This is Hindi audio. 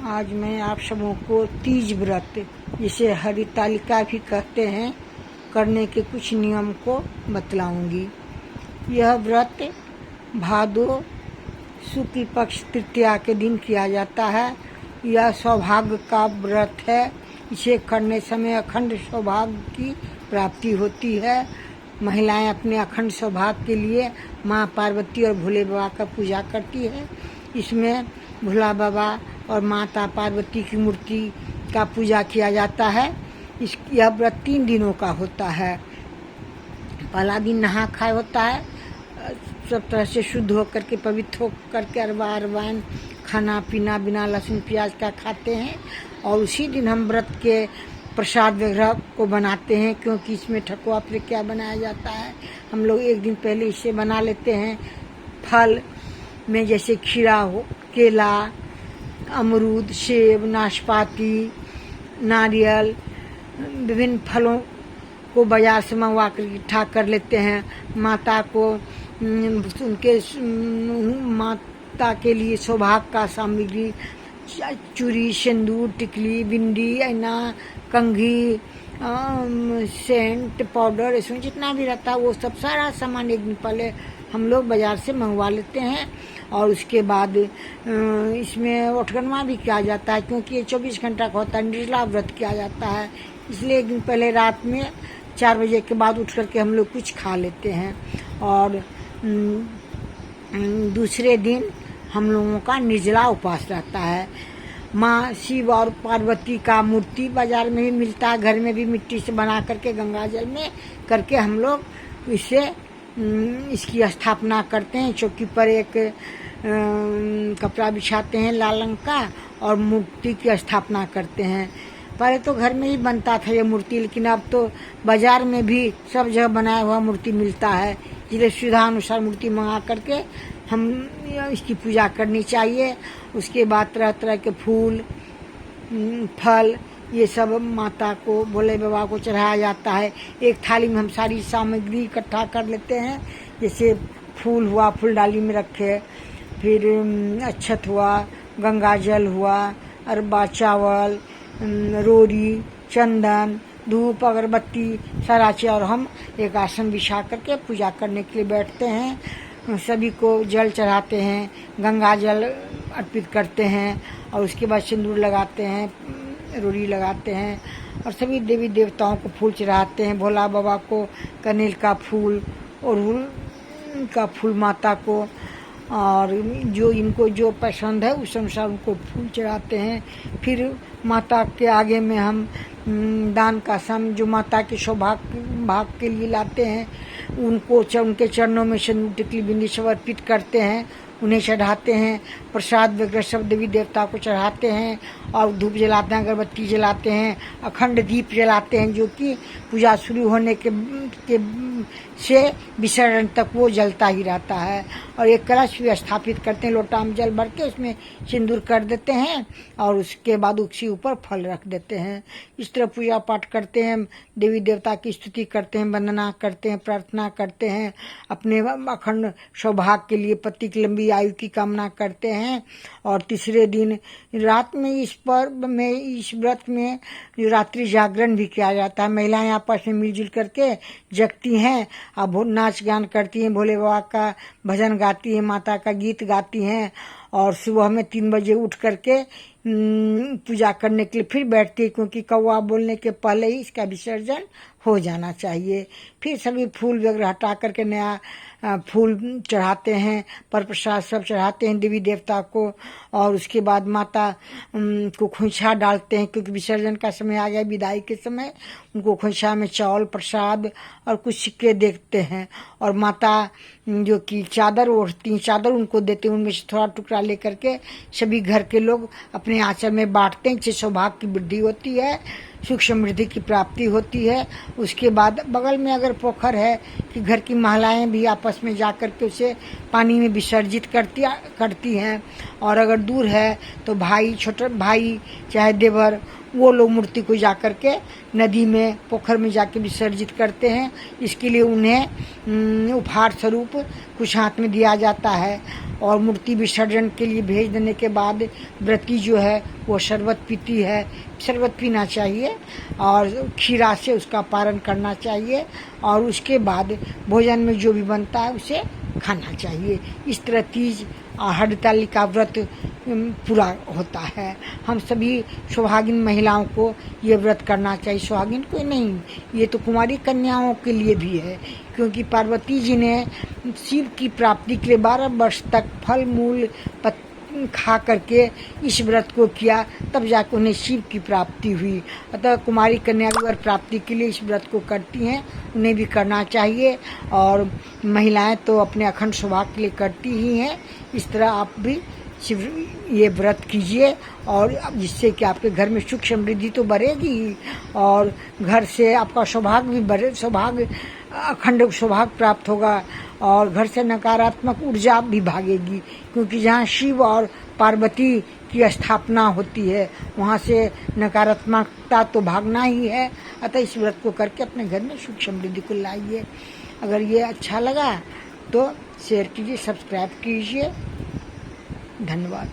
आज मैं आप सबों को तीज व्रत, जिसे हरितालिका भी कहते हैं, करने के कुछ नियम को बतलाऊंगी। यह व्रत भादो शुक्ल पक्ष तृतीया के दिन किया जाता है। यह सौभाग्य का व्रत है। इसे करने समय अखंड सौभाग्य की प्राप्ति होती है। महिलाएं अपने अखंड सौभाग्य के लिए माँ पार्वती और भोले बाबा का पूजा करती है। इसमें भोला बाबा और माता पार्वती की मूर्ति का पूजा किया जाता है। यह व्रत 3 दिनों का होता है। पहला दिन नहा खाए होता है, सब तरह से शुद्ध होकर के पवित्र होकर के अरवाइन खाना पीना बिना लहसुन प्याज का खाते हैं। और उसी दिन हम व्रत के प्रसाद वगैरह को बनाते हैं, क्योंकि इसमें ठकुआ फिर क्या बनाया जाता है, हम लोग एक दिन पहले इसे बना लेते हैं। फल में जैसे खीरा हो, केला, अमरूद, सेब, नाशपाती, नारियल, विभिन्न फलों को बाजार से मंगवा कर इकट्ठा कर लेते हैं। माता को उनके माता के लिए सौभाग्य का सामग्री चूड़ी, सिंदूर, टिकली, बिंदी, ऐना, कंघी, सेंट, पाउडर, इसमें जितना भी रहता है वो सब सारा सामान एक दिन पहले हम लोग बाजार से मंगवा लेते हैं। और उसके बाद इसमें ओठगनवा भी किया जाता है, क्योंकि ये 24 घंटा का होता है। निर्जला व्रत किया जाता है, इसलिए एक दिन पहले रात में 4 बजे के बाद उठ करके हम लोग कुछ खा लेते हैं। और दूसरे दिन हम लोगों का निर्जला उपवास रहता है। माँ शिव और पार्वती का मूर्ति बाजार में भी मिलता है, घर में भी मिट्टी से बना करके गंगा जल में करके हम लोग इसकी स्थापना करते हैं। चौकी पर एक कपड़ा बिछाते हैं लाल रंग का और मूर्ति की स्थापना करते हैं। पहले तो घर में ही बनता था ये मूर्ति, लेकिन अब तो बाजार में भी सब जगह बनाया हुआ मूर्ति मिलता है। इसलिए सुविधा अनुसार मूर्ति मंगा करके हम इसकी पूजा करनी चाहिए। उसके बाद तरह तरह के फूल, फल, ये सब माता को, भोले बाबा को चढ़ाया जाता है। एक थाली में हम सारी सामग्री इकट्ठा कर लेते हैं। जैसे फूल हुआ, फूल डाली में रखे, फिर अक्षत हुआ, गंगा जल हुआ, अरबा चावल, रोरी, चंदन, धूप, अगरबत्ती सारा चीज़। और हम एक आसन बिछा करके पूजा करने के लिए बैठते हैं। सभी को जल चढ़ाते हैं, गंगा जल अर्पित करते हैं और उसके बाद सिंदूर लगाते हैं, रोरी लगाते हैं और सभी देवी देवताओं को फूल चढ़ाते हैं। भोला बाबा को कनेल का फूल, अड़हुल का फूल माता को, और जो इनको जो पसंद है उस अनुसार उनको फूल चढ़ाते हैं। फिर माता के आगे में हम दान का सम जो माता के सौभाग्य भाग के लिए लाते हैं, उनको उनके चरणों में सिंदूर, टिकली, बिंदी सब अर्पित करते हैं, उन्हें चढ़ाते हैं। प्रसाद वगैरह सब देवी देवता को चढ़ाते हैं और धूप जलाते हैं, अगरबत्ती जलाते हैं, अखंड दीप जलाते हैं, जो कि पूजा शुरू होने के से विसर्जन तक वो जलता ही रहता है। और एक कलश भी स्थापित करते हैं, लोटा में जल भर के उसमें सिंदूर कर देते हैं और उसके बाद उसके ऊपर फल रख देते हैं। इस तरह पूजा पाठ करते हैं, देवी देवता की स्तुति करते हैं, वंदना करते हैं, प्रार्थना करते हैं, अपने अखंड सौभाग्य के लिए, पति की लंबी आयु की कामना करते हैं। और तीसरे दिन रात में इस पर्व में, इस व्रत में रात्रि जागरण भी किया जाता है। महिलाएं आपस में मिलजुल करके जगती हैं और नाच गान करती हैं, भोले बाबा का भजन गाती हैं, माता का गीत गाती हैं। और सुबह में 3 बजे उठ करके पूजा करने के लिए फिर बैठती है, क्योंकि कौवा बोलने के पहले ही इसका विसर्जन हो जाना चाहिए। फिर सभी फूल वगैरह हटा करके नया फूल चढ़ाते हैं, पर प्रसाद सब चढ़ाते हैं देवी देवता को। और उसके बाद माता को खोइछा डालते हैं, क्योंकि विसर्जन का समय आ गया, विदाई के समय। उनको खोइछा में चावल, प्रसाद और कुछ सिक्के देते हैं। और माता जो कि चादर ओढ़ती हैं, चादर उनको देते हैं, उनमें से थोड़ा टुकड़ा लेकर के सभी घर के लोग अपने आंचल में बांटते हैं, जिससे सौभाग्य की वृद्धि होती है। सुख समृद्धि की प्राप्ति होती है। उसके बाद बगल में अगर पोखर है कि घर की महिलाएं भी आपस में जा कर के उसे पानी में विसर्जित करती हैं, और अगर दूर है तो भाई, छोटे भाई चाहे देवर, वो लोग मूर्ति को जा कर के नदी में, पोखर में जाके विसर्जित करते हैं। इसके लिए उन्हें उपहार स्वरूप कुछ हाथ में दिया जाता है, और मूर्ति विसर्जन के लिए भेज देने के बाद व्रती जो है वो शरबत पीती है। शरबत पीना चाहिए और खीरा से उसका पारण करना चाहिए, और उसके बाद भोजन में जो भी बनता है उसे खाना चाहिए। इस तरह तीज और हरतालिका का व्रत पूरा होता है। हम सभी सुहागिन महिलाओं को ये व्रत करना चाहिए। सुहागिन को नहीं, ये तो कुमारी कन्याओं के लिए भी है, क्योंकि पार्वती जी ने शिव की प्राप्ति के लिए 12 वर्ष तक फल मूल खा करके इस व्रत को किया, तब जाकर उन्हें शिव की प्राप्ति हुई। अतः कुमारी कन्या अगर प्राप्ति के लिए इस व्रत को करती हैं, उन्हें भी करना चाहिए। और महिलाएं तो अपने अखंड सौभाग्य के लिए करती ही हैं। इस तरह आप भी शिव ये व्रत कीजिए, और जिससे कि आपके घर में सुख समृद्धि तो बढ़ेगी ही, और घर से आपका सौभाग्य भी बढ़े, सौभाग्य अखंड सौभाग्य प्राप्त होगा, और घर से नकारात्मक ऊर्जा भी भागेगी। क्योंकि जहाँ शिव और पार्वती की स्थापना होती है, वहाँ से नकारात्मकता तो भागना ही है। अतः इस व्रत को करके अपने घर में सुख समृद्धि को लाइए। अगर ये अच्छा लगा तो शेयर कीजिए, सब्सक्राइब कीजिए। धन्यवाद।